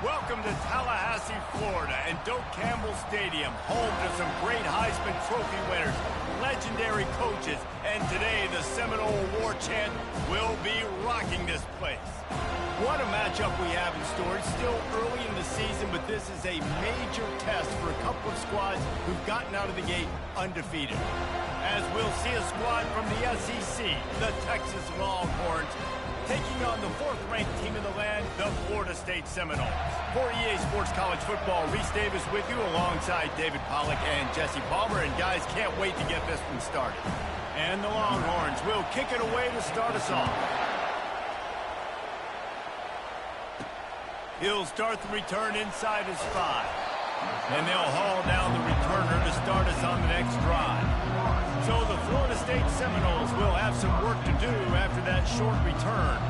Welcome to Tallahassee, Florida, and Doak Campbell Stadium, home to some great Heisman Trophy winners, legendary coaches, and today the Seminole Award chant will be rocking this place. What a matchup we have in store. It's still early in the season, but this is a major test for a couple of squads who've gotten out of the gate undefeated. As we'll see a squad from the SEC, the Texas Longhorns, taking on the fourth-ranked team in the land, the Florida State Seminoles. For EA Sports College Football, Reese Davis with you alongside David Pollack and Jesse Palmer. And guys, can't wait to get this one started. And the Longhorns will kick it away to start us off. He'll start the return inside his 5. And they'll haul down the returner to start us on the next drive. So the Florida State Seminoles will have some work to do after that short return.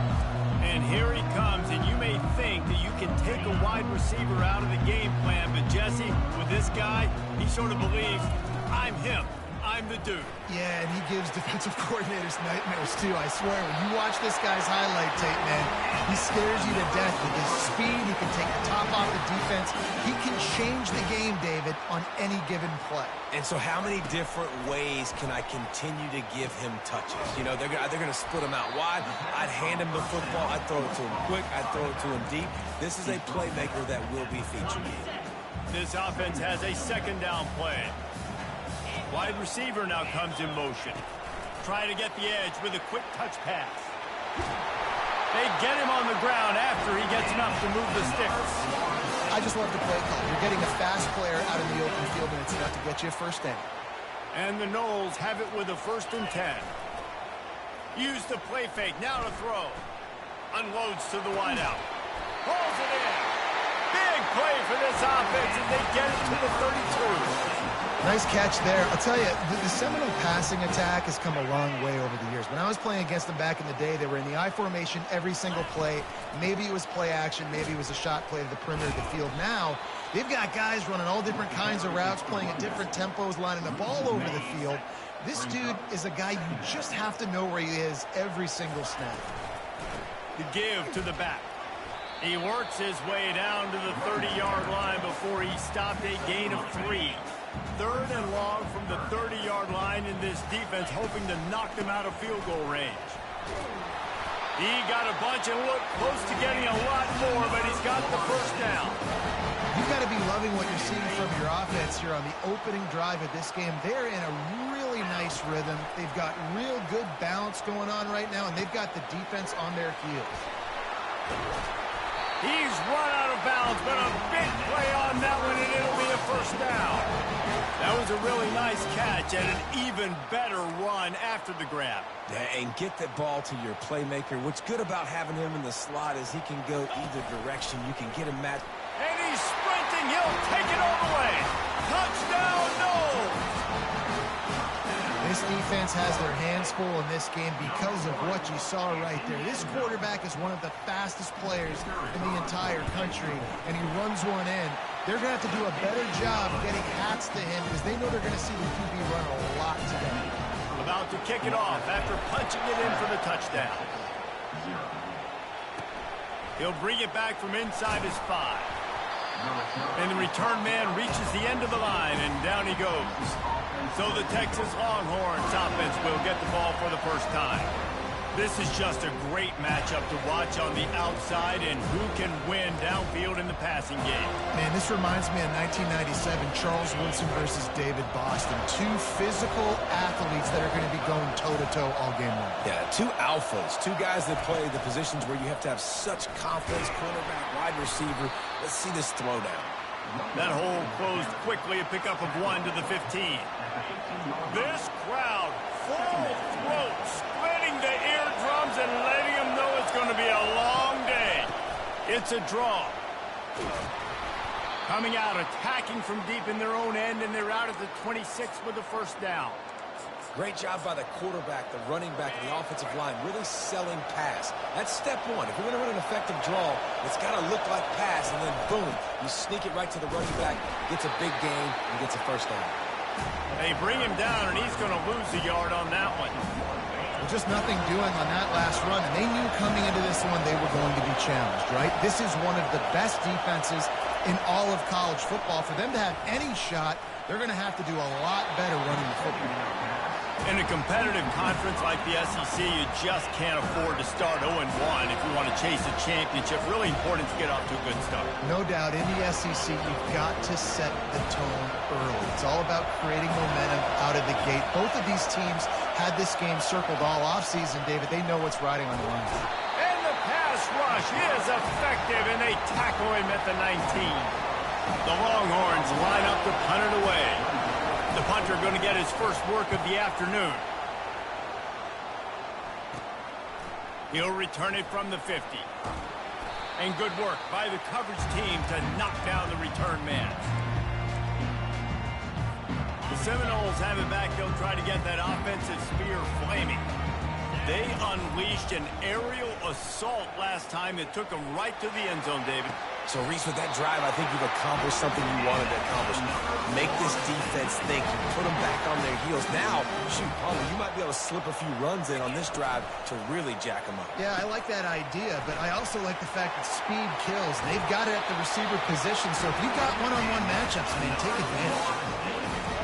And here he comes, and you may think that you can take a wide receiver out of the game plan, but Jesse, with this guy, he sort of believes, I'm him. I'm the dude. Yeah, and he gives defensive coordinators nightmares, too. I swear, when you watch this guy's highlight tape, man, he scares you to death with his speed. He can take the top off the defense. He can change the game, David, on any given play. And so how many different ways can I continue to give him touches? You know, they're going to split him out wide. I'd hand him the football. I'd throw it to him quick. I'd throw it to him deep. This is a playmaker that will be featured. This offense has a second down play. Wide receiver now comes in motion. Trying to get the edge with a quick touch pass. They get him on the ground after he gets enough to move the sticks. I just love the play call. You're getting a fast player out in the open field, and it's enough to get you a first down. And the Noles have it with a 1st and 10. Use the play fake, now to throw. Unloads to the wideout. Pulls it in. Big play for this offense as they get it to the 32. Nice catch there. I'll tell you, the Seminole passing attack has come a long way over the years. When I was playing against them back in the day, they were in the I formation every single play. Maybe it was play action. Maybe it was a shot play to the perimeter of the field. Now, they've got guys running all different kinds of routes, playing at different tempos, lining the ball over the field. This dude is a guy you just have to know where he is every single snap. The give to the back. He works his way down to the 30-yard line before he stopped a gain of 3. 3rd and long from the 30-yard line in this defense, hoping to knock them out of field goal range. He got a bunch and looked close to getting a lot more, but he's got the first down. You've got to be loving what you're seeing from your offense here on the opening drive of this game. They're in a really nice rhythm. They've got real good balance going on right now, and they've got the defense on their heels. He's run out of bounds, but a big play on that one, and it'll be a first down. That was a really nice catch and an even better run after the grab. Yeah, and get the ball to your playmaker. What's good about having him in the slot is he can go either direction. You can get him matched. And he's sprinting. He'll take it all the way. Touchdown, Noles! This defense has their hands full in this game because of what you saw right there. This quarterback is one of the fastest players in the entire country, and he runs one in. They're going to have to do a better job getting hats to him because they know they're going to see the QB run a lot today. About to kick it off after punching it in for the touchdown. He'll bring it back from inside his 5. And the return man reaches the end of the line, and down he goes. So the Texas Longhorns offense will get the ball for the first time. This is just a great matchup to watch on the outside, and who can win downfield in the passing game. Man, this reminds me of 1997, Charles Woodson versus David Boston. 2 physical athletes that are going to be going toe-to-toe all game long. Yeah, 2 alphas, 2 guys that play the positions where you have to have such confidence, quarterback, wide receiver. Let's see this throwdown. That hole closed quickly, a pickup of 1 to the 15. This crowd, full throat, splitting the eardrums and letting them know it's going to be a long day. It's a draw. Coming out, attacking from deep in their own end, and they're out at the 26 with the first down. Great job by the quarterback, the running back, and the offensive line, really selling pass. That's step 1. If you're going to run an effective draw, it's got to look like pass, and then boom, you sneak it right to the running back, gets a big gain, and gets a first down. They bring him down, and he's going to lose a yard on that one. Well, just nothing doing on that last run, and they knew coming into this one they were going to be challenged, right? This is one of the best defenses in all of college football. For them to have any shot, they're going to have to do a lot better running the football. In a competitive conference like the SEC, you just can't afford to start 0-1 if you want to chase a championship. Really important to get off to a good start. No doubt, in the SEC, you've got to set the tone early. It's all about creating momentum out of the gate. Both of these teams had this game circled all offseason, David. They know what's riding on the line. And the pass rush is effective, and they tackle him at the 19. The Longhorns line up to punt it away. The punter going to get his first work of the afternoon. He'll return it from the 50. And good work by the coverage team to knock down the return man. The Seminoles have it back. They'll try to get that offensive spear flaming. They unleashed an aerial assault last time that took them right to the end zone, David. So, Reese, with that drive, I think you've accomplished something you wanted to accomplish. Make this defense think. You put them back on their heels. Now, shoot, Palmer, you might be able to slip a few runs in on this drive to really jack them up. Yeah, I like that idea, but I also like the fact that speed kills. They've got it at the receiver position, so if you've got one-on-one matchups, man, take advantage.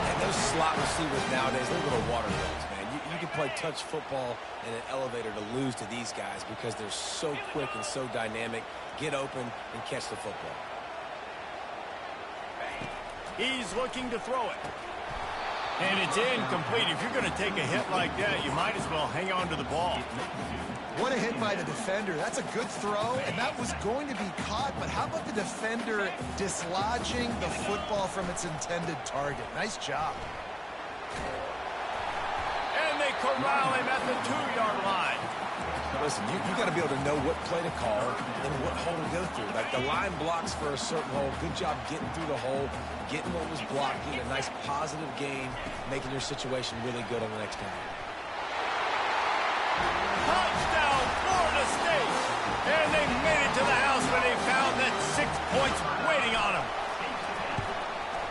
And those slot receivers nowadays, they're little water guns, man. You can play touch football in an elevator to lose to these guys because they're so quick and so dynamic. Get open and catch the football. He's looking to throw it. And it's incomplete. If you're going to take a hit like that, you might as well hang on to the ball. What a hit by the defender. That's a good throw, and that was going to be caught, but how about the defender dislodging the football from its intended target? Nice job. And they corral him at the 2-yard line. Listen, you got to be able to know what play to call and what hole to go through. Like the line blocks for a certain hole. Good job getting through the hole, getting what was blocked, getting a nice positive gain, making your situation really good on the next time. Touchdown, Florida State! And they made it to the house when they found that 6 points waiting on them.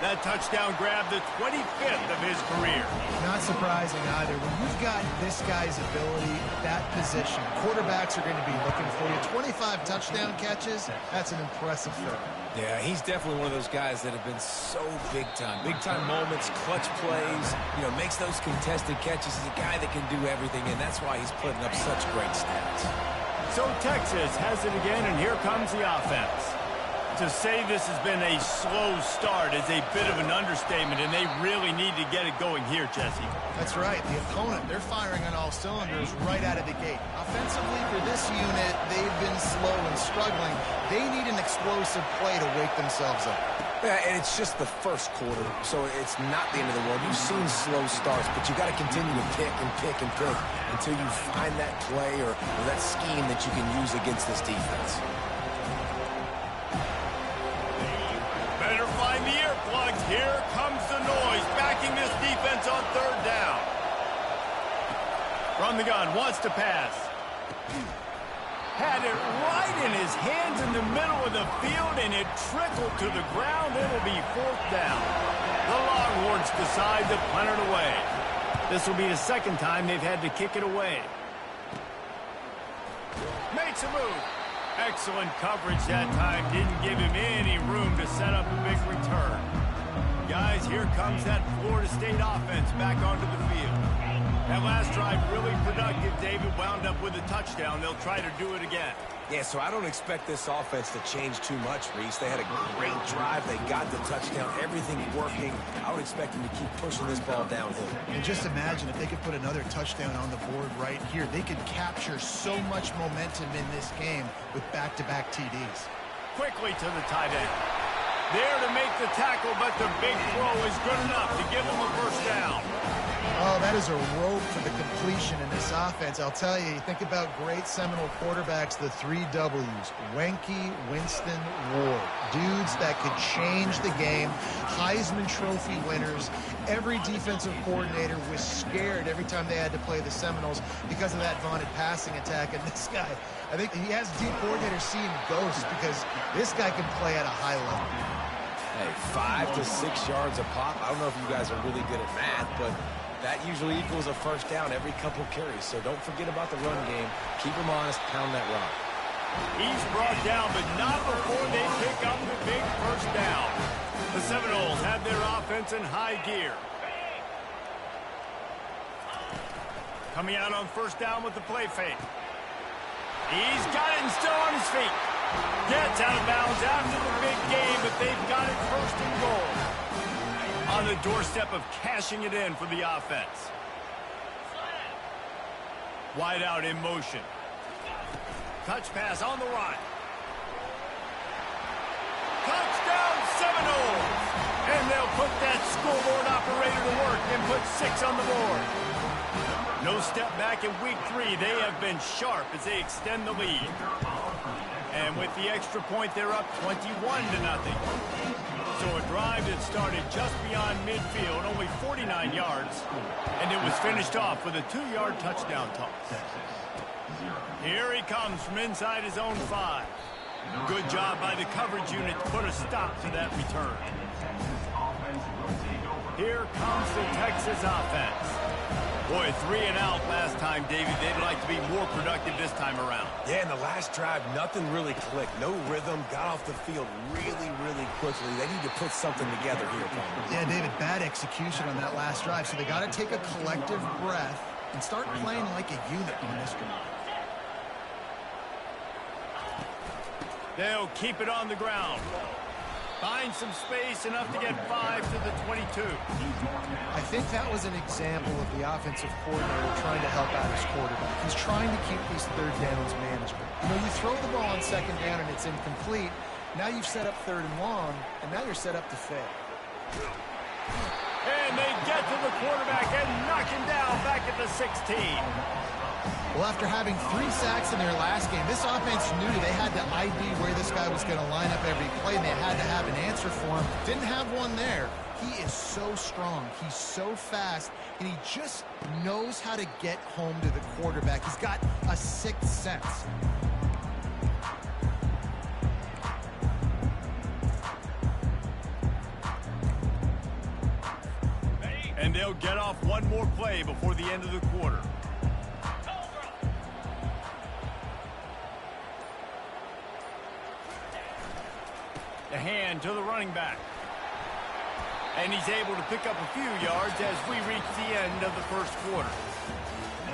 That touchdown grabbed the 25th of his career. Not surprising either. When you've got this guy's ability, that position, quarterbacks are going to be looking for you. 25 touchdown catches, that's an impressive throw. Yeah, he's definitely one of those guys that have been so big time. Big time moments, clutch plays, makes those contested catches. He's a guy that can do everything, and that's why he's putting up such great stats. So Texas has it again, and here comes the offense. To say this has been a slow start is a bit of an understatement, and they really need to get it going here, Jesse. That's right. The opponent, they're firing on all cylinders right out of the gate. Offensively, for this unit, they've been slow and struggling. They need an explosive play to wake themselves up. Yeah, and it's just the first quarter, so it's not the end of the world. You've seen slow starts, but you got to continue to pick and pick and pick until you find that play or that scheme that you can use against this defense. Better find the earplugs. Here comes the noise, backing this defense on third down. From the gun, wants to pass. Had it right in his hands in the middle of the field, and it trickled to the ground. It'll be fourth down. The Longhorns decide to punt it away. This will be the second time they've had to kick it away. Makes a move. Excellent coverage that time. Didn't give him any room to set up a big return. Guys, here comes that Florida State offense back onto the field. That last drive really productive. David wound up with a touchdown. They'll try to do it again. Yeah, so I don't expect this offense to change too much, Reese. They had a great drive. They got the touchdown. Everything working. I would expect them to keep pushing this ball downhill. And just imagine if they could put another touchdown on the board right here. They could capture so much momentum in this game with back-to-back TDs. Quickly to the tight end. There to make the tackle, but the big throw is good enough to give them a first down. Oh, that is a rope for the completion in this offense. I'll tell you, think about great Seminole quarterbacks, the 3 W's. Wenke, Winston, Ward. Dudes that could change the game. Heisman Trophy winners. Every defensive coordinator was scared every time they had to play the Seminoles because of that vaunted passing attack. And this guy, I think he has D coordinators seeing ghosts because this guy can play at a high level. Hey, 5 to 6 yards a pop. I don't know if you guys are really good at math, but That usually equals a first down every couple carries, so don't forget about the run game. Keep them honest, pound that rock. He's brought down, but not before they pick up the big first down. The Seminoles have their offense in high gear. Coming out on first down with the play fake. He's got it and still on his feet. Gets out of bounds after the big game, but they've got it first and goal. On the doorstep of cashing it in for the offense. Wide out in motion. Touch pass on the run. Touchdown Seminoles! And they'll put that scoreboard operator to work and put 6 on the board. No step back in week 3. They have been sharp as they extend the lead. And with the extra point, they're up 21-0. So a drive that started just beyond midfield, only 49 yards, and it was finished off with a 2-yard touchdown toss. Here he comes from inside his own 5. Good job by the coverage unit to put a stop to that return. Here comes the Texas offense. Boy, 3 and out last time, David. They'd like to be more productive this time around. Yeah, in the last drive, nothing really clicked. No rhythm, got off the field really quickly. They need to put something together here, Tom. Yeah, David, bad execution on that last drive. So they got to take a collective breath and start playing like a unit on this one. They'll keep it on the ground. Find some space, enough to get 5 to the 22. I think that was an example of the offensive coordinator trying to help out his quarterback. He's trying to keep these third downs manageable. You know, you throw the ball on second down and it's incomplete. Now you've set up third and long, and now you're set up to fail. And they get to the quarterback and knock him down back at the 16. Well, after having 3 sacks in their last game, this offense knew they had to ID where this guy was going to line up every play, and they had to have an answer for him. Didn't have one there. He is so strong. He's so fast, and he just knows how to get home to the quarterback. He's got a 6th sense. And they'll get off one more play before the end of the quarter. The hand to the running back. And he's able to pick up a few yards as we reach the end of the first quarter.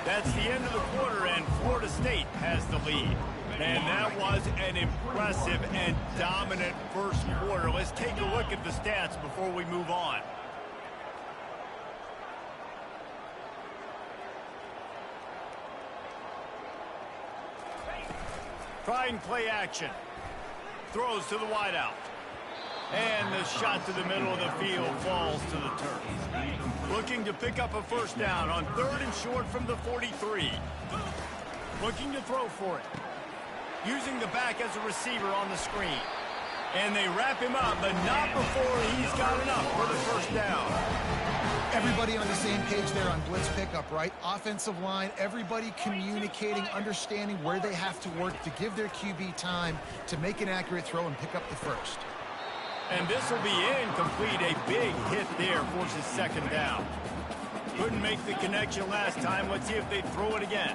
That's the end of the quarter, and Florida State has the lead. And that was an impressive and dominant first quarter. Let's take a look at the stats before we move on. Trying play action. Throws to the wideout. And the shot to the middle of the field falls to the turf. Looking to pick up a first down on 3rd and short from the 43. Looking to throw for it. Using the back as a receiver on the screen. And they wrap him up, but not before he's got enough for the first down. Everybody on the same page there on blitz pickup, right? Offensive line, everybody communicating, understanding where they have to work to give their QB time to make an accurate throw and pick up the first. And this will be incomplete. A big hit there forces 2nd down. Couldn't make the connection last time. Let's see if they throw it again.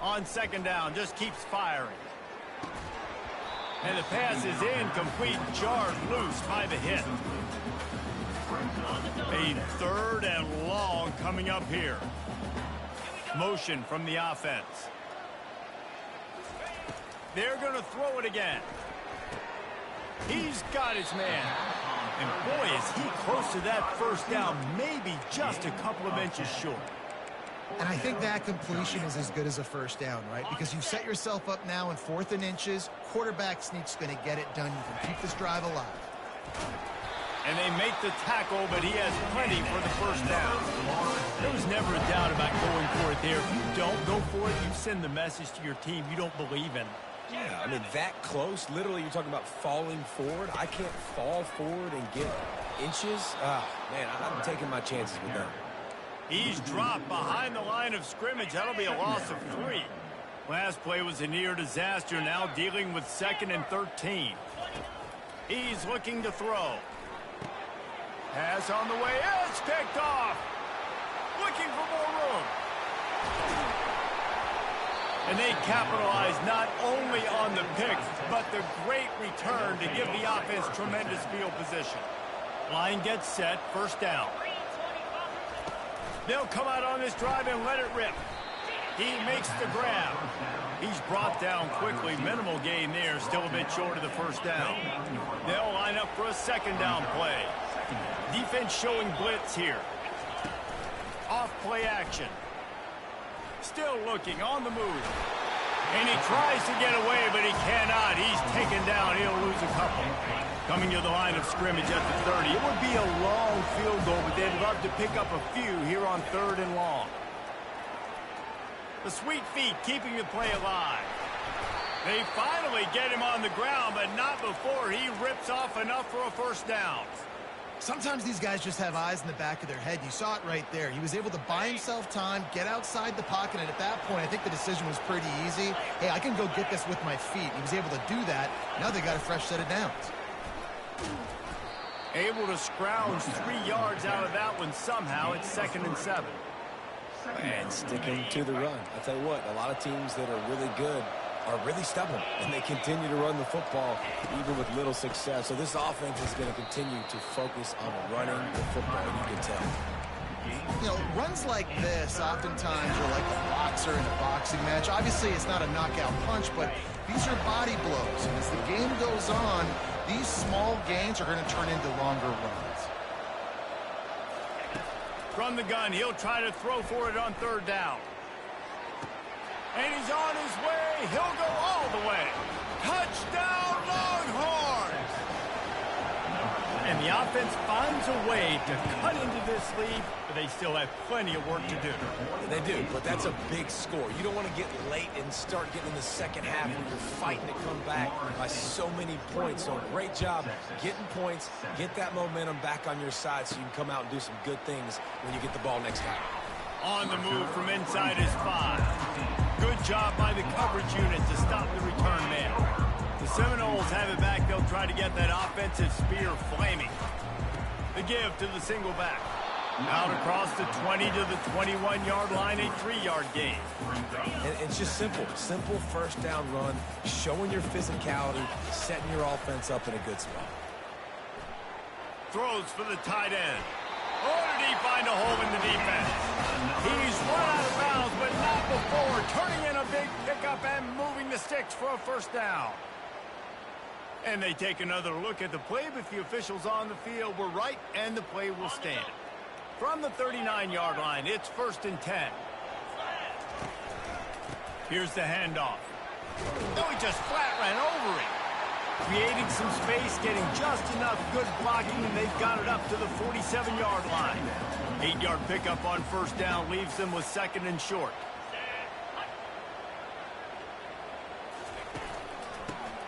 On 2nd down, just keeps firing. And the pass is incomplete, jarred loose by the hit. A 3rd and long coming up here. Motion from the offense. They're going to throw it again. He's got his man. And boy, is he close to that first down, maybe just a couple of inches short. And I think that completion is as good as a first down, right? Because you've set yourself up now in 4th and inches. Quarterback sneak's going to get it done. You can keep this drive alive. And they make the tackle, but he has plenty for the first down. There was never a doubt about going for it there. If you don't go for it, you send the message to your team you don't believe in. Yeah, I mean, that close, literally, you're talking about falling forward. I can't fall forward and get inches. Man, I'm taking my chances with that. He's dropped behind the line of scrimmage. That'll be a loss of 3. Last play was a near disaster, now dealing with 2nd and 13. He's looking to throw. Pass on the way. It's picked off. Looking for more room. And they capitalize not only on the pick, but the great return to give the offense tremendous field position. Line gets set, first down. They'll come out on this drive and let it rip. He makes the grab. He's brought down quickly. Minimal gain there, still a bit short of the first down. They'll line up for a second down play. Defense showing blitz here. Off play action. Still looking on the move. And he tries to get away, but he cannot. He's taken down. He'll lose a couple. Coming to the line of scrimmage at the 30. It would be a long field goal, but they'd love to pick up a few here on 3rd and long. The sweet feet keeping the play alive. They finally get him on the ground, but not before he rips off enough for a first down. Sometimes these guys just have eyes in the back of their head. You saw it right there. He was able to buy himself time, get outside the pocket, and at that point, I think the decision was pretty easy. Hey, I can go get this with my feet. He was able to do that. Now they got a fresh set of downs. Able to scrounge 3 yards out of that one somehow. It's 2nd and 7. And sticking to the run. I tell you what, a lot of teams that are really good are really stubborn, and they continue to run the football even with little success. So this offense is going to continue to focus on running the football, you can tell. You know, runs like this oftentimes are like a boxer in a boxing match. Obviously, it's not a knockout punch, but these are body blows. And as the game goes on, these small gains are going to turn into longer runs. From the gun, he'll try to throw for it on 3rd down. And he's on his way. He'll go all the way. Touchdown, Longhorns! And the offense finds a way to cut into this lead, but they still have plenty of work to do. They do, but that's a big score. You don't want to get late and start getting in the second half when you're fighting to come back by so many points. So great job getting points, get that momentum back on your side so you can come out and do some good things when you get the ball next time. On the move from inside his 5. Good job by the coverage unit to stop the return man. The Seminoles have it back. They'll try to get that offensive spear flaming. The give to the single back. Out across the 20 to the 21-yard line, a 3-yard gain. And it's just simple. Simple first down run, showing your physicality, setting your offense up in a good spot. Throws for the tight end. Oh, did he find a hole in the defense? He's run out of bounds, but not before turning in a big pickup and moving the sticks for a first down. And they take another look at the play, but the officials on the field were right, and the play will stand. From the 39-yard line, it's 1st and 10. Here's the handoff. No, he just flat ran over it. Creating some space, getting just enough good blocking, and they've got it up to the 47-yard line. 8-yard pickup on first down leaves them with 2nd and short.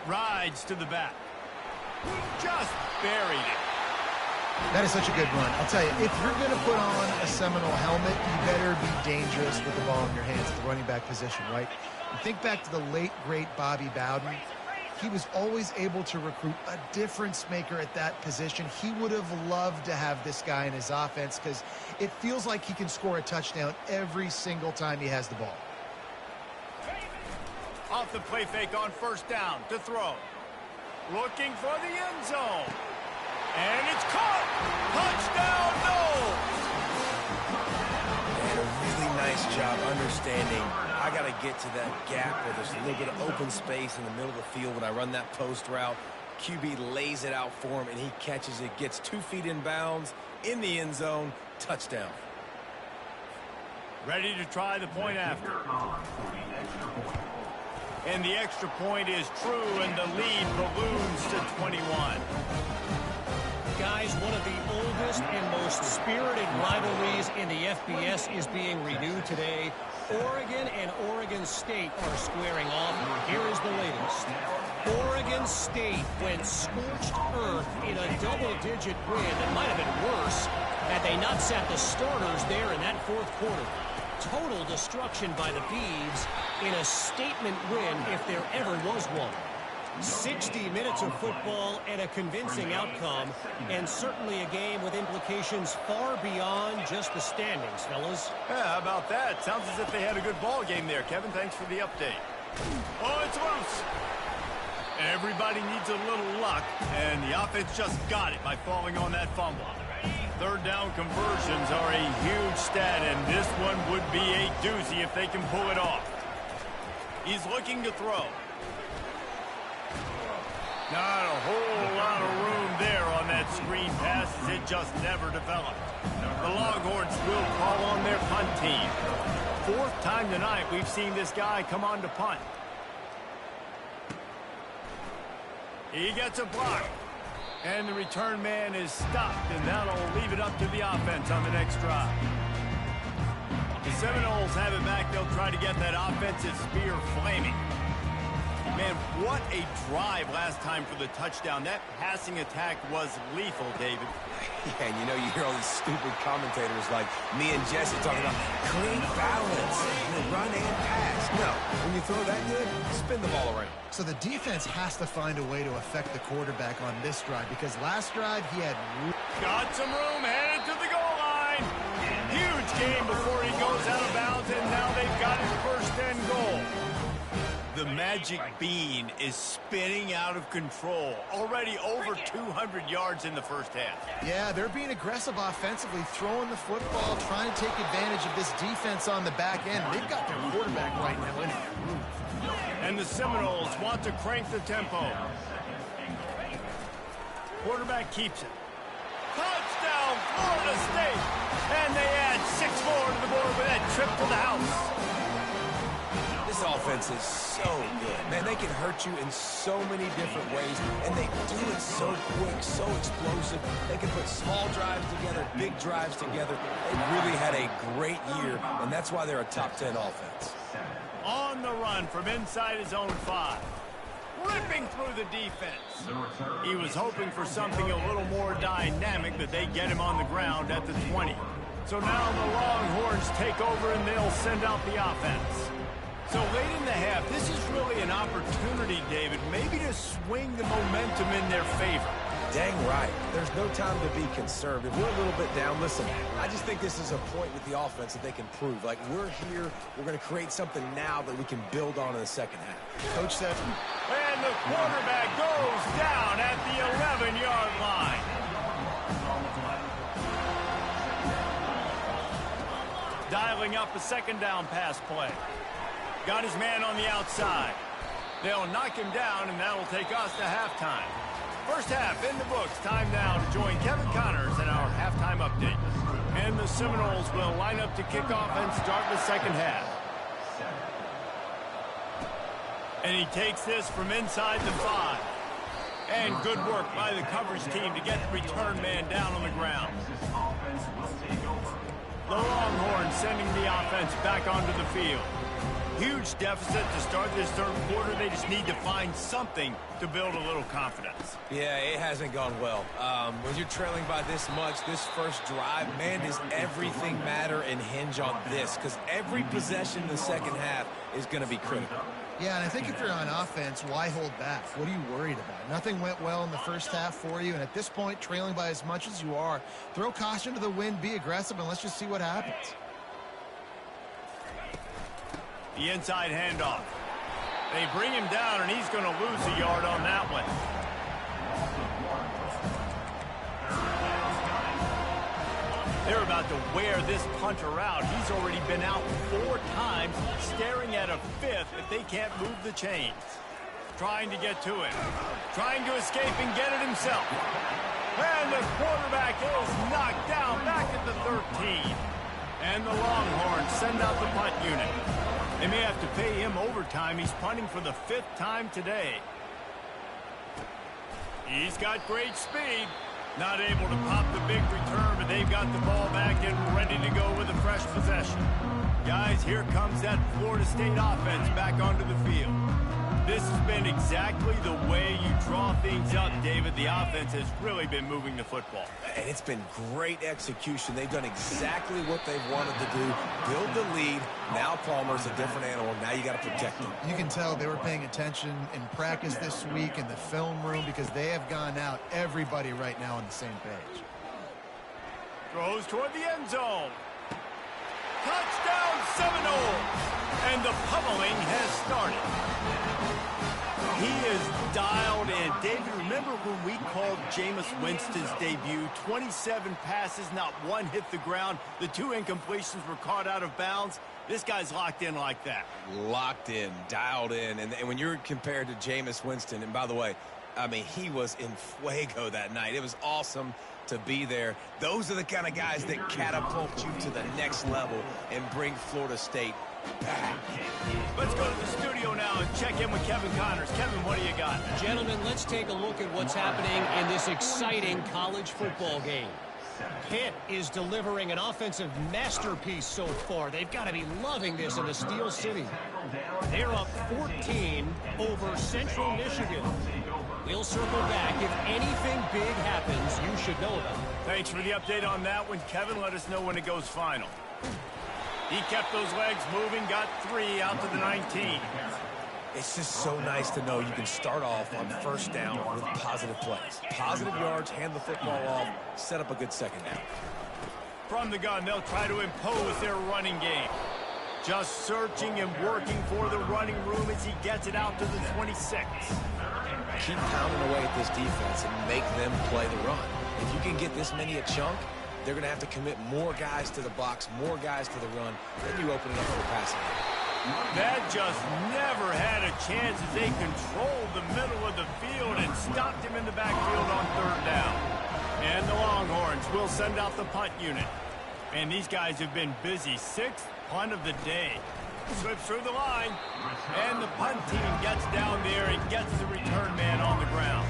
Rides to the back. Just buried it. That is such a good run. I'll tell you, if you're going to put on a Seminole helmet, you better be dangerous with the ball in your hands at the running back position, right? And think back to the late, great Bobby Bowden. He was always able to recruit a difference maker at that position. He would have loved to have this guy in his offense because it feels like he can score a touchdown every single time he has the ball. Off the play fake on first down to throw. Looking for the end zone. And it's caught. Touchdown, Noles. And a really nice job understanding I got to get to that gap where there's a little bit of open space in the middle of the field when I run that post route. QB lays it out for him, and he catches it, gets 2 feet in bounds in the end zone. Touchdown. Ready to try the point after. And the extra point is true, and the lead balloons to 21. Guys, one of the oldest and most spirited rivalries in the FBS is being renewed today. Oregon and Oregon State are squaring off. Here is the latest. Oregon State went scorched earth in a double-digit win. It might have been worse had they not sat the starters there in that 4th quarter. Total destruction by the Beavs in a statement win if there ever was one. 60 minutes of football and a convincing outcome, and certainly a game with implications far beyond just the standings, fellas. Yeah, how about that? Sounds as if they had a good ball game there, Kevin. Thanks for the update. Oh, it's loose. Everybody needs a little luck, and the offense just got it by falling on that fumble. Third down conversions are a huge stat, and this one would be a doozy if they can pull it off. He's looking to throw. Not a whole lot of room there on that screen pass, as it just never developed. The Longhorns will call on their punt team. Fourth time tonight we've seen this guy come on to punt. He gets a block. And the return man is stopped, and that'll leave it up to the offense on the next drive. The Seminoles have it back. They'll try to get that offensive spear flaming. Man, what a drive last time for the touchdown. That passing attack was lethal, David. Yeah, and you know, you hear all these stupid commentators like me and Jesse talking about clean balance, run and pass. No, when you throw that good, spin the ball around. So the defense has to find a way to affect the quarterback on this drive, because last drive he had... Got some room, headed to the goal line. Huge game before he goes out of bounds, and now they've got his first and goal. The magic bean is spinning out of control. Already over 200 yards in the first half. Yeah, they're being aggressive offensively, throwing the football, trying to take advantage of this defense on the back end. They've got their quarterback right now in a groove. And the Seminoles want to crank the tempo. Quarterback keeps it. Touchdown, Florida State! And they add 6 more to the board with that trip to the house. This offense is so good. Man, they can hurt you in so many different ways, and they do it so quick, so explosive. They can put small drives together, big drives together. They really had a great year, and that's why they're a top 10 offense. On the run from inside his own 5. Ripping through the defense. He was hoping for something a little more dynamic, but they get him on the ground at the 20. So now the Longhorns take over, and they'll send out the offense. So late in the half, this is really an opportunity, David, maybe to swing the momentum in their favor. Dang right. There's no time to be conservative. We're a little bit down. Listen, I just think this is a point with the offense that they can prove. Like, we're here, we're going to create something now that we can build on in the second half. Coach said... And the quarterback goes down at the 11-yard line. Dialing up a second down pass play. Got his man on the outside. They'll knock him down, and that'll take us to halftime. First half in the books. Time now to join Kevin Connors in our halftime update. And the Seminoles will line up to kick off and start the second half. And he takes this from inside the 5. And good work by the coverage team to get the return man down on the ground. The Longhorns sending the offense back onto the field. Huge deficit to start this third quarter. They just need to find something to build a little confidence. Yeah, it hasn't gone well. When you're trailing by this much, this first drive, man, does everything matter and hinge on this? Because every possession in the second half is going to be critical. Yeah, and I think if you're on offense, why hold back? What are you worried about? Nothing went well in the first half for you, and at this point, trailing by as much as you are, throw caution to the wind, be aggressive, and let's just see what happens. The inside handoff. They bring him down, and he's going to lose a yard on that one. They're about to wear this punter out. He's already been out 4 times, staring at a 5th if they can't move the chains. Trying to get to it. Trying to escape and get it himself. And the quarterback is knocked down back at the 13. And the Longhorns send out the punt unit. They may have to pay him overtime. He's punting for the 5th time today. He's got great speed. Not able to pop the big return, but they've got the ball back and ready to go with a fresh possession. Guys, here comes that Florida State offense back onto the field. This has been exactly the way you draw things up, David. The offense has really been moving the football. And it's been great execution. They've done exactly what they've wanted to do. Build the lead. Now Palmer's a different animal. Now you got to protect him. You can tell they were paying attention in practice this week in the film room because they have gone out, everybody right now on the same page. Throws toward the end zone. Touchdown Seminoles! And the pummeling has started. He is dialed in. David, remember when we called Jameis Winston's debut? 27 passes, not one hit the ground. The 2 incompletions were caught out of bounds. This guy's locked in like that. Locked in, dialed in. And when you're compared to Jameis Winston, and by the way, I mean, he was in fuego that night. It was awesome to be there. Those are the kind of guys that catapult you to the next level and bring Florida State back. Let's go to the studio now and check in with Kevin Connors. Kevin, what do you got? Gentlemen, let's take a look at what's happening in this exciting college football game. Pitt is delivering an offensive masterpiece so far. They've got to be loving this in the Steel City. They're up 14 over Central Michigan. We'll circle back. If anything big happens, you should know about it. Thanks for the update on that one, Kevin. Let us know when it goes final. He kept those legs moving, got 3 out to the 19. It's just so nice to know you can start off on first down with positive plays. Positive yards, hand the football off, set up a good second down. From the gun, they'll try to impose their running game. Just searching and working for the running room as he gets it out to the 26. Keep pounding away at this defense and make them play the run. If you can get this many a chunk, they're going to have to commit more guys to the box, more guys to the run. Then you open it up for the passing game. That just never had a chance as they controlled the middle of the field and stopped him in the backfield on 3rd down. And the Longhorns will send out the punt unit. And these guys have been busy. 6th punt of the day. Slips through the line. And the punt team gets down there and gets the return man on the ground.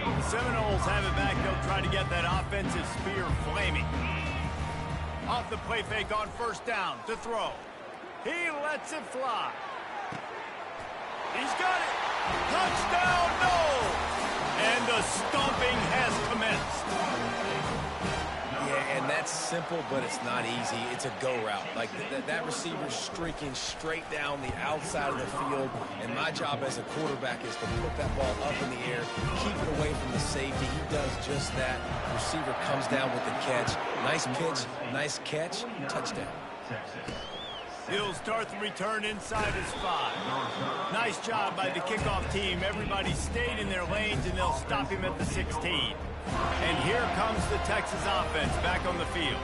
The Seminoles have it back. They'll try to get that offensive spear flaming. Off the play fake on 1st down to throw. He lets it fly. He's got it. Touchdown, no! And the stomping has commenced. Yeah, and that's simple, but it's not easy. It's a go route. Like that receiver's streaking straight down the outside of the field, and my job as a quarterback is to put that ball up in the air, keep it away from the safety. He does just that. The receiver comes down with the catch. Nice pitch, nice catch, touchdown. He'll start the return inside his 5. Nice job by the kickoff team. Everybody stayed in their lanes, and they'll stop him at the 16. And here comes the Texas offense back on the field.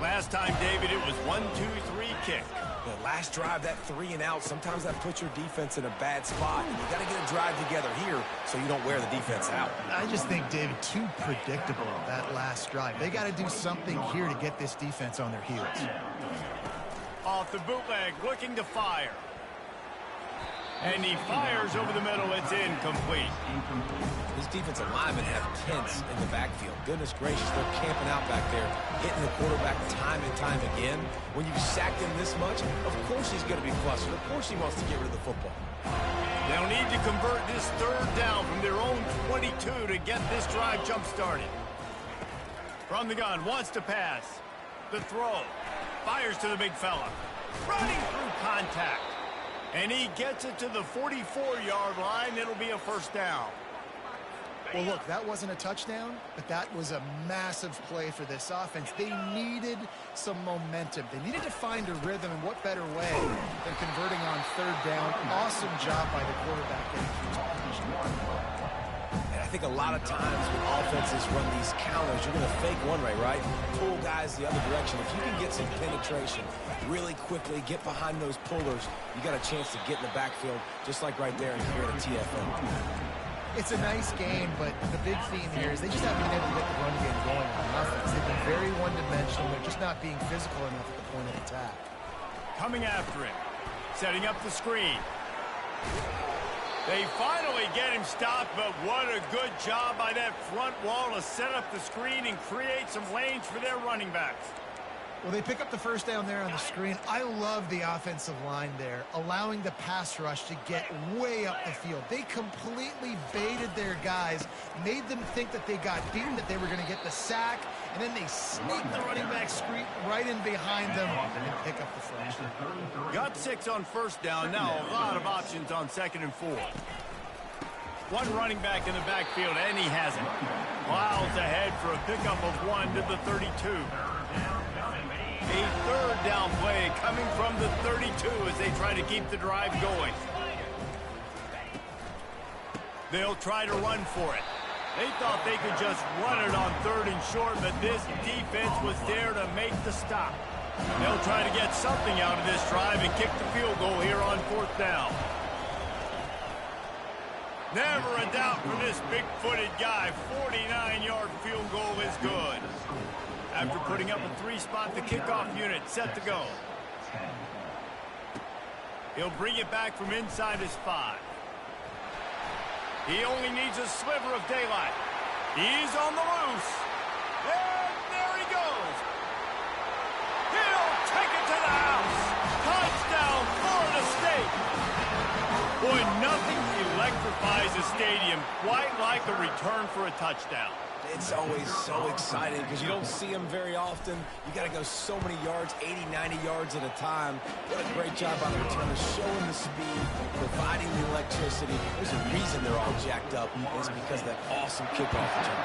Last time, David, it was 1-2-3 kick. The last drive, that 3 and out, sometimes that puts your defense in a bad spot. And you got to get a drive together here so you don't wear the defense out. I just think, David, too predictable, that last drive. They got to do something here to get this defense on their heels. Off the bootleg, looking to fire. And he fires over the middle. It's incomplete. These defensive linemen have tents in the backfield. Goodness gracious, they're camping out back there, hitting the quarterback time and time again. When you sacked him this much, of course he's going to be flustered. Of course he wants to get rid of the football. They'll need to convert this 3rd down from their own 22 to get this drive jump-started. From the gun, wants to pass. The throw. Fires to the big fella. Running through contact. And he gets it to the 44-yard line. It'll be a 1st down. Well, look, that wasn't a touchdown, but that was a massive play for this offense. They needed some momentum. They needed to find a rhythm, and what better way than converting on 3rd down. Awesome job by the quarterback getting through his position. And I think a lot of times when offenses run these counters, you're going to fake one way, right? Pull guys the other direction. If you can get some penetration really quickly, get behind those pullers, you got a chance to get in the backfield, just like right there and create a TFL. It's a nice game, but the big theme here is they just haven't been able to get the run game going on offense. They've been very one-dimensional. They're just not being physical enough at the point of attack. Coming after him. Setting up the screen. They finally get him stopped, but what a good job by that front wall to set up the screen and create some lanes for their running backs. Well, they pick up the first down there on the screen. I love the offensive line there, allowing the pass rush to get way up the field. They completely baited their guys, made them think that they got beaten, that they were going to get the sack, and then they sneak the running back screen right in behind them and pick up the first. Got 6 on first down. Now a lot of options on 2nd and 4. One running back in the backfield, and he has it. Miles ahead for a pickup of 1 to the 32. A 3rd down play coming from the 32 as they try to keep the drive going. They'll try to run for it. They thought they could just run it on 3rd and short, but this defense was there to make the stop. They'll try to get something out of this drive and kick the field goal here on 4th down. Never a doubt for this big-footed guy. 49-yard field goal is good. After putting up a 3-spot, the kickoff unit set to go. He'll bring it back from inside his 5. He only needs a sliver of daylight. He's on the loose. And there he goes. He'll take it to the house. Touchdown, Florida State. Boy, nothing electrifies a stadium quite like a return for a touchdown. It's always so exciting because you don't see them very often. You got to go so many yards, 80, 90 yards at a time. What a great job by the returners, showing the speed, providing the electricity. There's a reason they're all jacked up. It's because of that awesome kickoff return.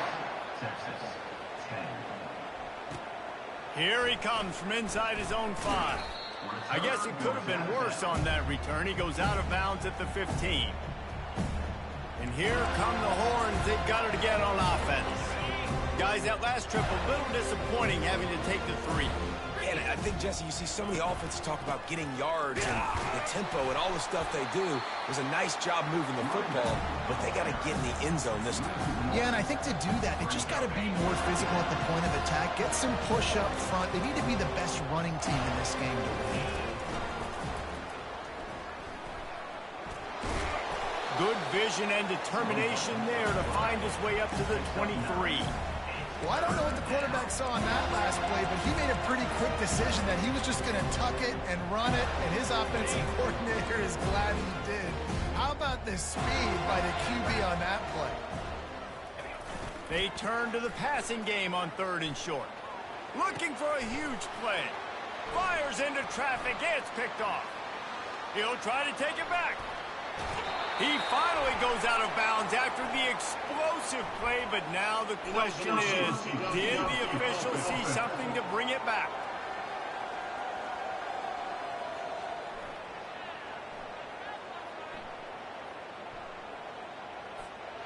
Here he comes from inside his own 5. I guess it could have been worse on that return. He goes out of bounds at the 15. And here come the horns. They've got it again on offense. Guys, that last trip a little disappointing having to take the 3. And I think, Jesse, you see so many offenses talk about getting yards and the tempo and all the stuff they do. It was a nice job moving the football, but they got to get in the end zone this time. Yeah, and I think to do that, they just got to be more physical at the point of attack, get some push up front. They need to be the best running team in this game to win. Good vision and determination there to find his way up to the 23. Well, I don't know what the quarterback saw on that last play, but he made a pretty quick decision that he was just going to tuck it and run it, and his offensive coordinator is glad he did. How about the speed by the QB on that play? They turn to the passing game on 3rd and short. Looking for a huge play. Fires into traffic. It's picked off. He'll try to take it back. He finally goes out of bounds after the explosive play, but now the question is, did the official see something to bring it back?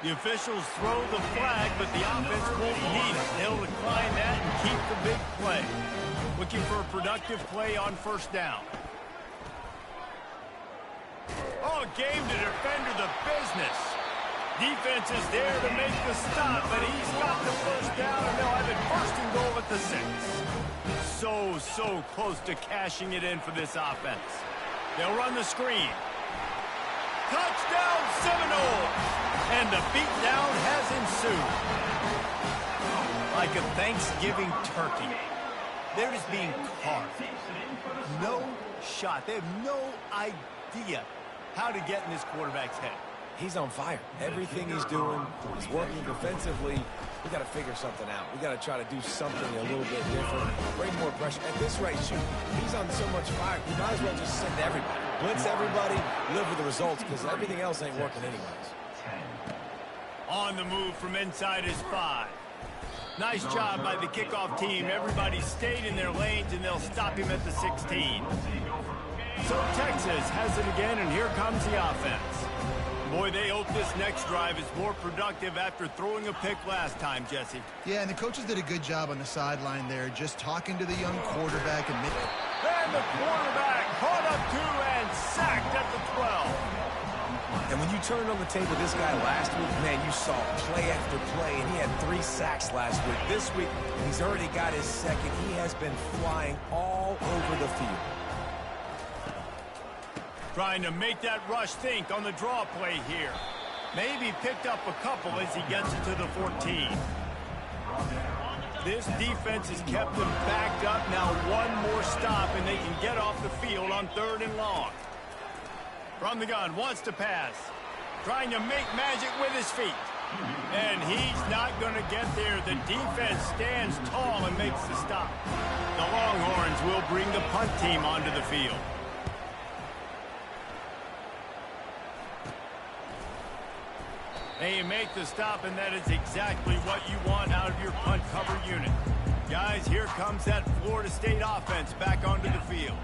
The officials throw the flag, but the offense won't need it. They'll decline that and keep the big play. Looking for a productive play on 1st down. Oh, gave the defender the business. Defense is there to make the stop, but he's got the 1st down, and they'll have it 1st and goal at the 6. So close to cashing it in for this offense. They'll run the screen. Touchdown, Seminoles! And the beatdown has ensued. Like a Thanksgiving turkey. They're just being carved. No shot. They have no idea how to get in this quarterback's head. He's on fire. Everything he's doing, he's working defensively. We got to figure something out. We got to try to do something a little bit different. Bring more pressure. At this rate, shoot, he's on so much fire. We might as well just send everybody. Blitz everybody, live with the results, because everything else ain't working anyways. On the move from inside his 5. Nice job by the kickoff team. Everybody stayed in their lanes, and they'll stop him at the 16. So Texas has it again, and here comes the offense. Boy, they hope this next drive is more productive after throwing a pick last time, Jesse. Yeah, and the coaches did a good job on the sideline there, just talking to the young quarterback. And the quarterback caught up to and sacked at the 12. And when you turned on the tape of this guy last week, man, you saw play after play, and he had 3 sacks last week. This week, he's already got his 2nd. He has been flying all over the field. Trying to make that rush think on the draw play here. Maybe picked up a couple as he gets it to the 14. This defense has kept them backed up. Now one more stop, and they can get off the field on 3rd and long. From the gun, wants to pass. Trying to make magic with his feet. And he's not going to get there. The defense stands tall and makes the stop. The Longhorns will bring the punt team onto the field. They make the stop, and that is exactly what you want out of your punt cover unit. Guys, here comes that Florida State offense back onto the field.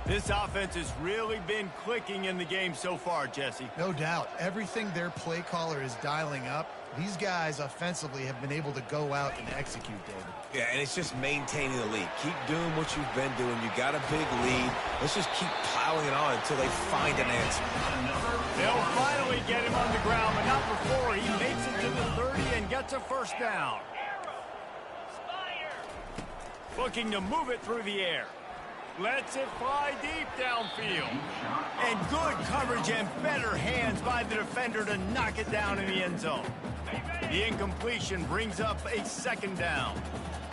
This offense has really been clicking in the game so far, Jesse. No doubt. Everything their play caller is dialing up, these guys offensively have been able to go out and execute, David. Yeah, and it's just maintaining the lead. Keep doing what you've been doing. You got a big lead. Let's just keep piling it on until they find an answer. They'll finally get him on the ground, but not before he makes it to the 30 and gets a first down. Looking to move it through the air. Lets it fly deep downfield. And good coverage and better hands by the defender to knock it down in the end zone. The incompletion brings up a 2nd down.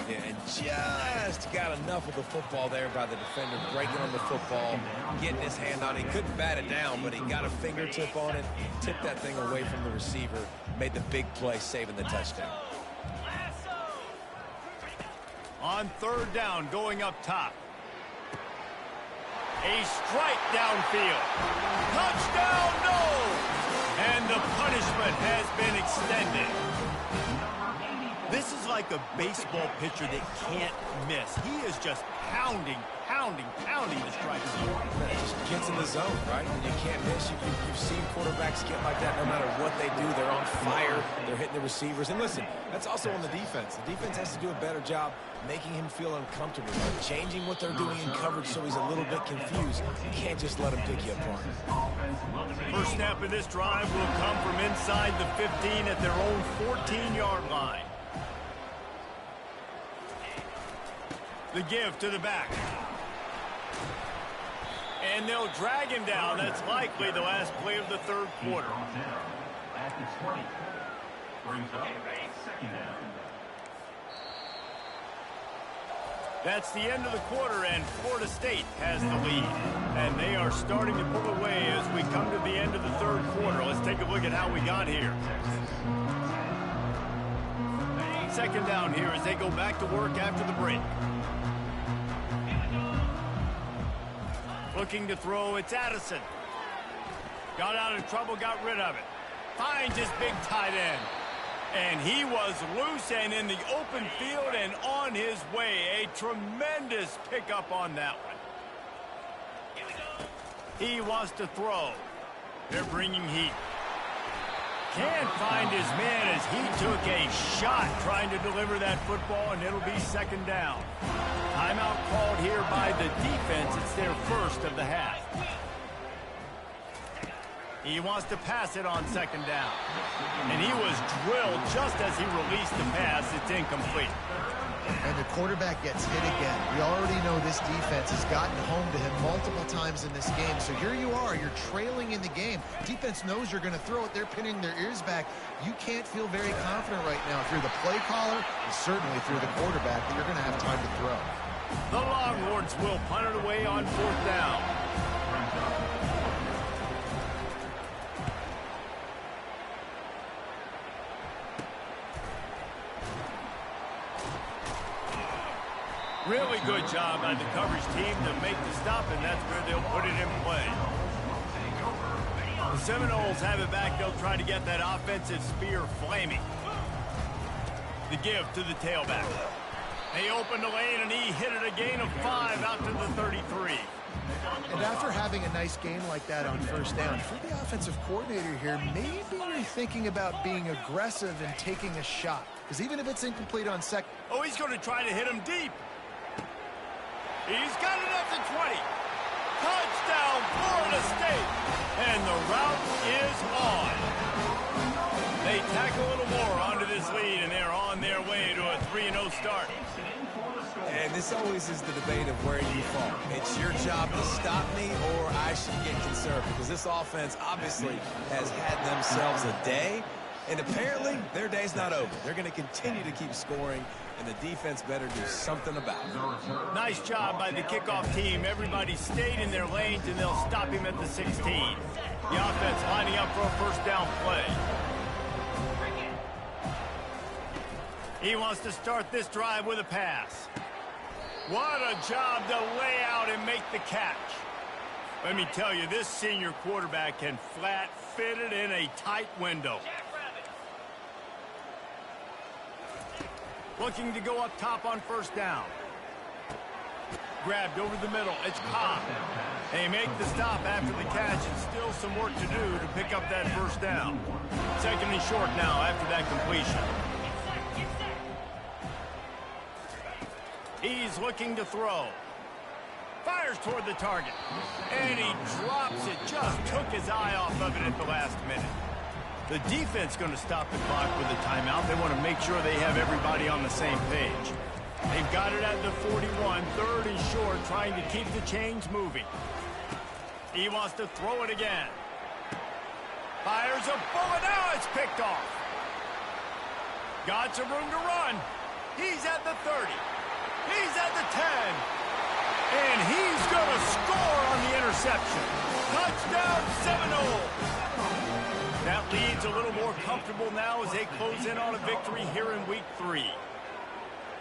Yeah, and just got enough of the football there by the defender, breaking on the football, getting his hand on it. He couldn't bat it down, but he got a fingertip on it, tipped that thing away from the receiver, made the big play, saving the touchdown. On 3rd down, going up top. A strike downfield. Touchdown, no! And the punishment has been extended. This is like a baseball pitcher that can't miss. He is just pounding the strike zone. It just gets in the zone, right? And you can't miss. You've seen quarterbacks get like that no matter what they do. They're on fire. They're hitting the receivers. And listen, that's also on the defense. The defense has to do a better job making him feel uncomfortable, changing what they're doing in coverage so he's a little bit confused. You can't just let him pick you apart. First snap of this drive will come from inside the 15 at their own 14-yard line. The give to the back. And they'll drag him down. That's likely the last play of the 3rd quarter. At the 20. Brings up 2nd down. That's the end of the quarter, and Florida State has the lead. And they are starting to pull away as we come to the end of the 3rd quarter. Let's take a look at how we got here. 2nd down here as they go back to work after the break. Looking to throw, it's Addison. Got out of trouble, got rid of it. Finds his big tight end. And he was loose and in the open field and on his way. A tremendous pickup on that one. He wants to throw. They're bringing heat. Can't find his man as he took a shot trying to deliver that football, and it'll be 2nd down. Timeout called here by the defense. It's their first of the half. He wants to pass it on 2nd down. And he was drilled just as he released the pass. It's incomplete. And the quarterback gets hit again. We already know this defense has gotten home to him multiple times in this game. So here you are. You're trailing in the game. Defense knows you're going to throw it. They're pinning their ears back. You can't feel very confident right now through the play caller and certainly through the quarterback that you're going to have time to throw. The Longhorns will punt it away on 4th down. Really good job by the coverage team to make the stop, and that's where they'll put it in play. The Seminoles have it back. They'll try to get that offensive spear flaming. The give to the tailback. They opened the lane, and he hit it a gain of 5 out to the 33. And after having a nice game like that on 1st down, for the offensive coordinator here, maybe you're thinking about being aggressive and taking a shot. Because even if it's incomplete on 2nd. Oh, he's going to try to hit him deep. He's got it up to 20. Touchdown, Florida State. And the route is on. They tack a little more onto this lead, and they're on their way to a 3-0 start. And this always is the debate of where you fall. It's your job to stop me, or I should get conservative. Because this offense obviously has had themselves a day. And apparently, their day's not over. They're going to continue to keep scoring and the defense better do something about it. Nice job by the kickoff team. Everybody stayed in their lanes, and they'll stop him at the 16. The offense lining up for a first down play. He wants to start this drive with a pass. What a job to lay out and make the catch. Let me tell you, this senior quarterback can flat fit it in a tight window. Looking to go up top on first down. Grabbed over the middle. It's Cobb. They make the stop after the catch, and still some work to do to pick up that first down. Second and short now after that completion. He's looking to throw. Fires toward the target. And he drops it. Just took his eye off of it at the last minute. The defense going to stop the clock with a timeout. They want to make sure they have everybody on the same page. They've got it at the 41, third and short, trying to keep the chains moving. He wants to throw it again. Fires a bullet. Now it's picked off. Got some room to run. He's at the 30. He's at the 10. And he's going to score on the interception. Touchdown Seminoles. That lead's a little more comfortable now as they close in on a victory here in week 3.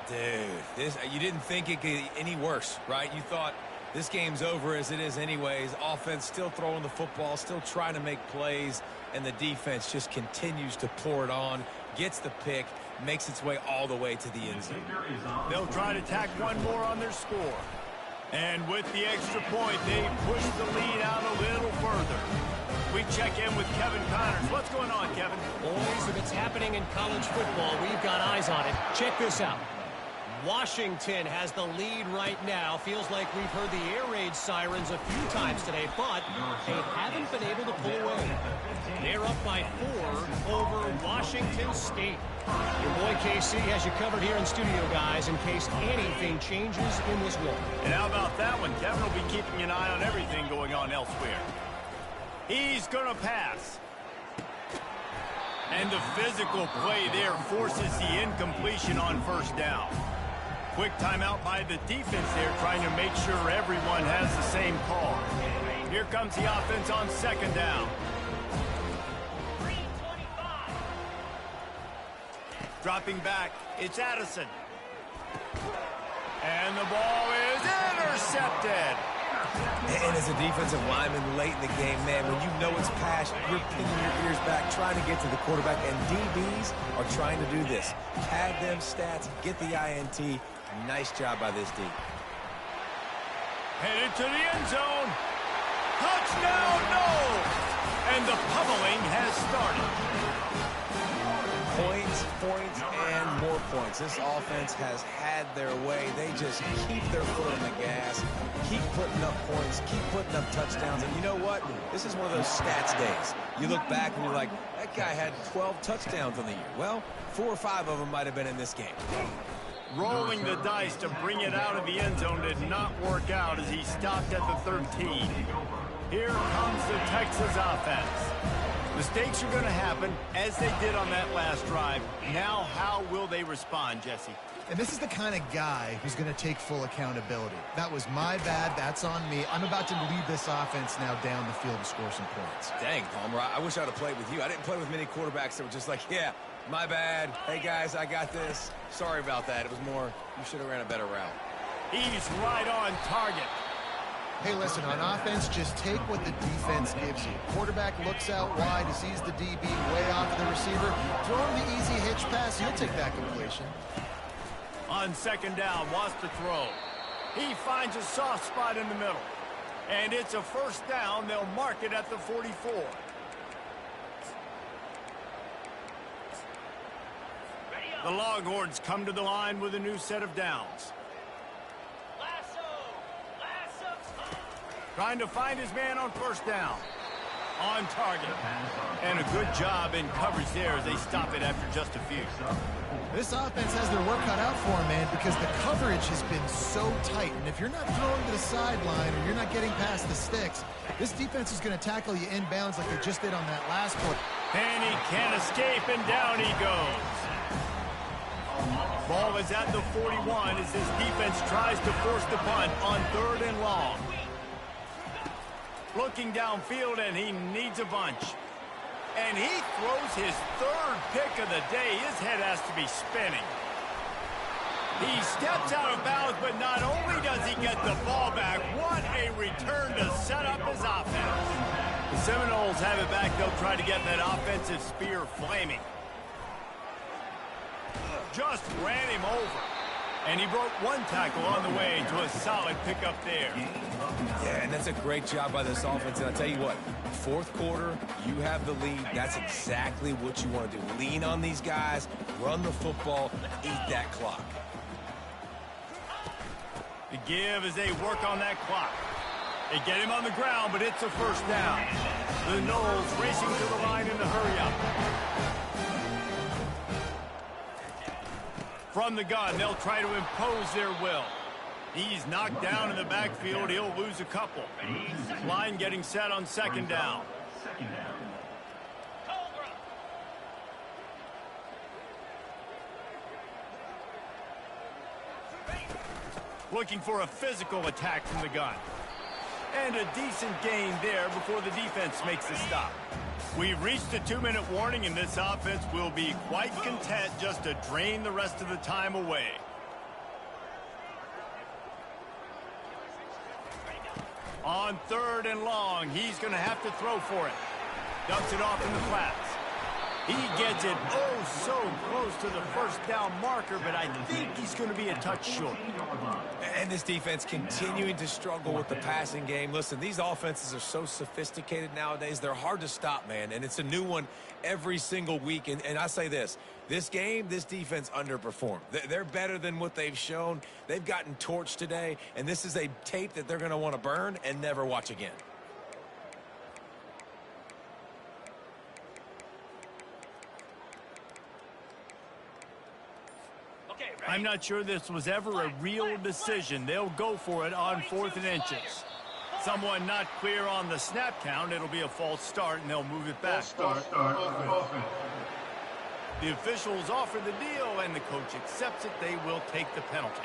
Dude, you didn't think it could get any worse, right? You thought this game's over as it is anyways. Offense still throwing the football, still trying to make plays, and the defense just continues to pour it on, gets the pick, makes its way all the way to the end zone. They'll try to tack one more on their score. And with the extra point, they push the lead out a little further. We check in with Kevin Connors. What's going on, Kevin? Boys, if it's happening in college football, we've got eyes on it. Check this out. Washington has the lead right now. Feels like we've heard the air raid sirens a few times today, but they haven't been able to pull away. They're up by 4 over Washington State. Your boy KC has you covered here in studio, guys, in case anything changes in this one. And how about that one? Kevin will be keeping an eye on everything going on elsewhere. He's going to pass. And the physical play there forces the incompletion on first down. Quick timeout by the defense there, trying to make sure everyone has the same call. Here comes the offense on second down. Dropping back, it's Addison. And the ball is intercepted. And as a defensive lineman late in the game, man, when you know it's pass, you're pinning your ears back, trying to get to the quarterback, and DBs are trying to do this. Pad them stats, get the INT. Nice job by this D. Headed to the end zone. Touchdown, no! And the pummeling has started. Points, and more points. This offense has had their way. They just keep their foot on the gas, keep putting up points, keep putting up touchdowns. And you know what? This is one of those stats days. You look back and you're like, that guy had 12 touchdowns on the year. Well, 4 or 5 of them might have been in this game. Rolling the dice to bring it out of the end zone did not work out as he stopped at the 13. Here comes the Texas offense. Mistakes are going to happen, as they did on that last drive. Now, how will they respond, Jesse? And this is the kind of guy who's going to take full accountability. That was my bad. That's on me. I'm about to lead this offense now down the field and score some points. Dang, Palmer, I wish I would have played with you. I didn't play with many quarterbacks that were just like, yeah, my bad. Hey, guys, I got this. Sorry about that. It was more, you should have ran a better route. He's right on target. Hey, listen, on offense, just take what the defense gives you. Quarterback looks out wide, he sees the DB way off the receiver. Throw him the easy hitch pass, he'll take that completion. On second down, wants to throw. He finds a soft spot in the middle. And it's a first down. They'll mark it at the 44. The Longhorns come to the line with a new set of downs. Trying to find his man on first down. On target. And a good job in coverage there as they stop it after just a few. This offense has their work cut out for them, man, because the coverage has been so tight. And if you're not throwing to the sideline or you're not getting past the sticks, this defense is going to tackle you inbounds like they just did on that last play. And he can't escape, and down he goes. Ball is at the 41 as this defense tries to force the punt on 3rd and long. Looking downfield, and he needs a bunch. And he throws his 3rd pick of the day. His head has to be spinning. He steps out of bounds, but not only does he get the ball back, what a return to set up his offense. The Seminoles have it back. They'll try to get that offensive spear flaming. Just ran him over. And he broke one tackle on the way to a solid pickup there. Yeah, and that's a great job by this offense. And I'll tell you what, 4th quarter, you have the lead. That's exactly what you want to do. Lean on these guys, run the football, eat that clock. The give as they work on that clock. They get him on the ground, but it's a 1st down. The Noles racing to the line in the hurry-up. From the gun, they'll try to impose their will. He's knocked down in the backfield. He'll lose a couple. Line getting set on 2nd down. Looking for a physical attack from the gun. And a decent gain there before the defense makes the stop. We've reached a 2-minute warning, and this offense will be quite content just to drain the rest of the time away. On 3rd and long, he's going to have to throw for it. Dumps it off in the flats. He gets it so close to the 1st down marker, but I think he's going to be a touch short. And this defense continuing to struggle with the passing game. Listen, these offenses are so sophisticated nowadays. They're hard to stop, man, and it's a new one every single week. And I say this game, this defense underperformed. They're better than what they've shown. They've gotten torched today, and this is a tape that they're going to want to burn and never watch again. I'm not sure this was ever a real decision. They'll go for it on 4th and inches. Someone not clear on the snap count. It'll be a false start, and they'll move it back. The officials offer the deal, and the coach accepts it. They will take the penalty.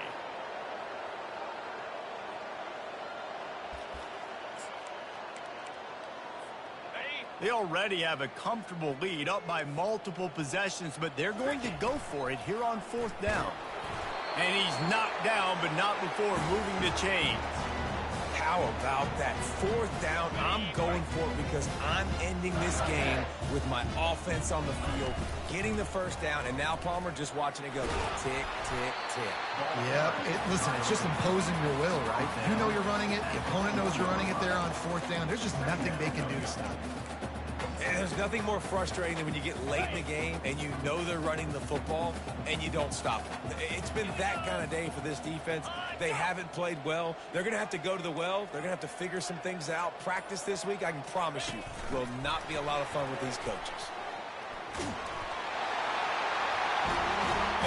They already have a comfortable lead, up by multiple possessions, but they're going to go for it here on 4th down. And he's knocked down, but not before moving the chains. How about that 4th down? I'm going for it because I'm ending this game with my offense on the field, getting the 1st down, and now Palmer just watching it go tick, tick, tick. Yep. Listen, it's just imposing your will, right? You know you're running it. The opponent knows you're running it there on 4th down. There's just nothing they can do to stop it. And there's nothing more frustrating than when you get late in the game and you know they're running the football and you don't stop them. It's been that kind of day for this defense. They haven't played well. They're going to have to go to the well. They're going to have to figure some things out. Practice this week, I can promise you, will not be a lot of fun with these coaches.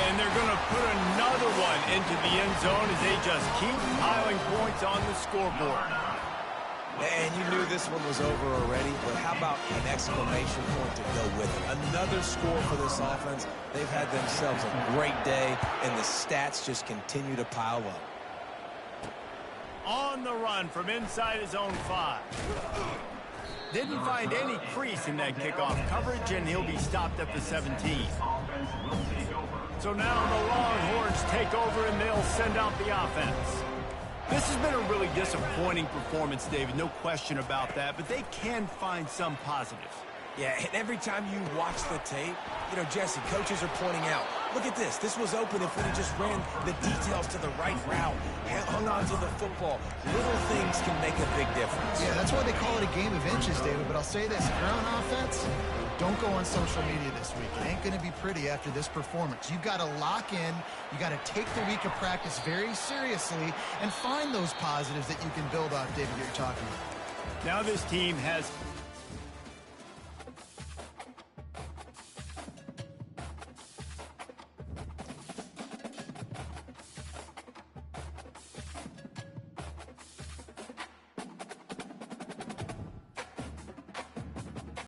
And they're going to put another one into the end zone as they just keep piling points on the scoreboard. And you knew this one was over already, but how about an exclamation point to go with it? Another score for this offense. They've had themselves a great day, and the stats just continue to pile up. On the run from inside his own 5. Didn't find any crease in that kickoff coverage, and he'll be stopped at the 17. So now the Longhorns take over, and they'll send out the offense. This has been a really disappointing performance, David, no question about that, but they can find some positives. Yeah, and every time you watch the tape, you know, Jesse, coaches are pointing out, look at this. This was open if we just ran the details to the right route, hung on to the football. Little things can make a big difference. Yeah, that's why they call it a game of inches, David, but I'll say this. If you're on offense, don't go on social media this week. It ain't going to be pretty after this performance. You've got to lock in. You got to take the week of practice very seriously and find those positives that you can build off, David, that you're talking about. Now this team has